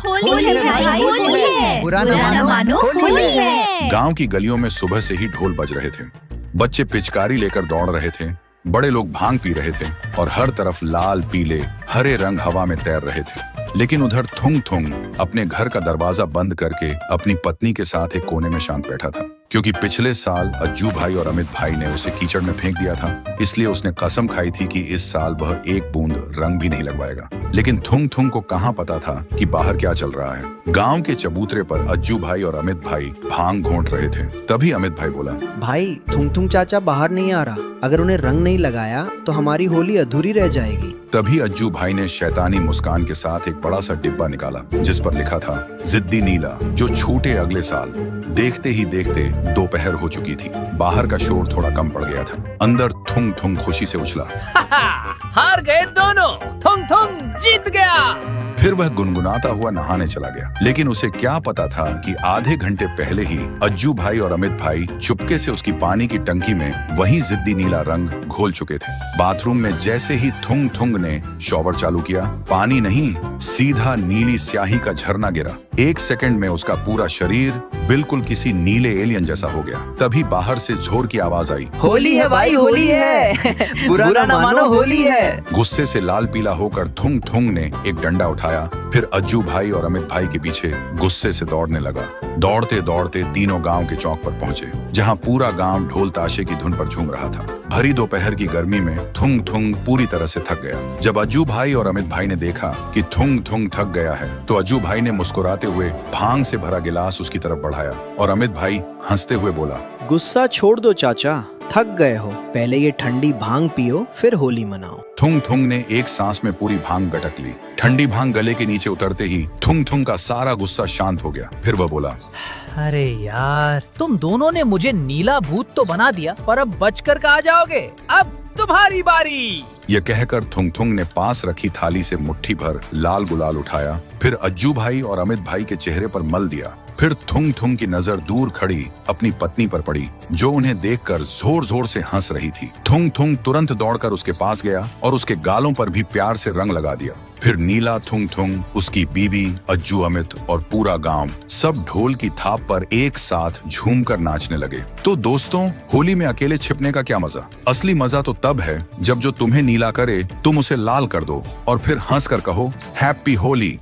होली है भाई, होली है। बुरा न मानो, होली है। गांव की गलियों में सुबह से ही ढोल बज रहे थे। बच्चे पिचकारी लेकर दौड़ रहे थे, बड़े लोग भांग पी रहे थे और हर तरफ लाल पीले हरे रंग हवा में तैर रहे थे। लेकिन उधर थुंग थुंग अपने घर का दरवाजा बंद करके अपनी पत्नी के साथ एक कोने में शांत बैठा था, क्योंकि पिछले साल अज्जू भाई और अमित भाई ने उसे कीचड़ में फेंक दिया था। इसलिए उसने कसम खाई थी कि इस साल वह एक बूंद रंग भी नहीं लगवाएगा। लेकिन थुंग थुंग को कहाँ पता था कि बाहर क्या चल रहा है। गांव के चबूतरे पर अज्जू भाई और अमित भाई भांग घोंट रहे थे। तभी अमित भाई बोला, भाई थुंग थुंग चाचा बाहर नहीं आ रहा। अगर उन्हें रंग नहीं लगाया तो हमारी होली अधूरी रह जाएगी। तभी अज्जू भाई ने शैतानी मुस्कान के साथ एक बड़ा सा डिब्बा निकाला, जिस पर लिखा था जिद्दी नीला, जो छूटे अगले साल। देखते ही देखते दोपहर हो चुकी थी। बाहर का शोर थोड़ा कम पड़ गया था। अंदर थुंग थुंग खुशी से उछला, हार गए दोनों, थुंग थुंग जीत गया। फिर वह गुनगुनाता हुआ नहाने चला गया। लेकिन उसे क्या पता था कि आधे घंटे पहले ही अज्जू भाई और अमित भाई चुपके से उसकी पानी की टंकी में वही जिद्दी नीला रंग घोल चुके थे। बाथरूम में जैसे ही थुंग थुंग ने शॉवर चालू किया, पानी नहीं, सीधा नीली स्याही का झरना गिरा। 1 सेकंड में उसका पूरा शरीर बिल्कुल किसी नीले एलियन जैसा हो गया। तभी बाहर से जोर की आवाज आई, होली है भाई, होली है। बुरा न मानो, होली है। गुस्से से लाल पीला होकर थुंग थुंग ने एक डंडा उठाया। फिर अज्जू भाई और अमित भाई के पीछे गुस्से से दौड़ने लगा। दौड़ते दौड़ते तीनों गांव के चौक पर पहुंचे, जहां पूरा गांव ढोल ताशे की धुन पर झूम रहा था। भरी दोपहर की गर्मी में थुंग थुंग पूरी तरह से थक गया। जब अज्जू भाई और अमित भाई ने देखा कि थुंग थुंग थक गया है, तो अज्जू भाई ने मुस्कुराते हुए भांग से भरा गिलास उसकी तरफ बढ़ाया और अमित भाई हंसते हुए बोला, गुस्सा छोड़ दो चाचा, थक गए हो। पहले ये ठंडी भांग पियो, फिर होली मनाओ। थुंग थुंग ने एक सांस में पूरी भांग गटक ली। ठंडी भांग गले के नीचे उतरते ही थुंग थुंग का सारा गुस्सा शांत हो गया। फिर वह बोला, अरे यार, तुम दोनों ने मुझे नीला भूत तो बना दिया, पर अब बचकर कहाँ जाओगे? अब तुम्हारी बारी। यह कहकर थुंग थुंग ने पास रखी थाली से मुट्ठी भर लाल गुलाल उठाया। फिर अज्जू भाई और अमित भाई के चेहरे पर मल दिया। फिर थुंग थुंग की नजर दूर खड़ी अपनी पत्नी पर पड़ी, जो उन्हें देखकर जोर जोर से हंस रही थी। थुंग थुंग तुरंत दौड़कर उसके पास गया और उसके गालों पर भी प्यार से रंग लगा दिया। फिर नीला थुंग थुंग, उसकी बीवी, अज्जू, अमित और पूरा गांव सब ढोल की थाप पर एक साथ झूमकर नाचने लगे। तो दोस्तों, होली में अकेले छिपने का क्या मजा? असली मजा तो तब है जब जो तुम्हें नीला करे तुम उसे लाल कर दो और फिर हंस कर कहो, हैप्पी होली।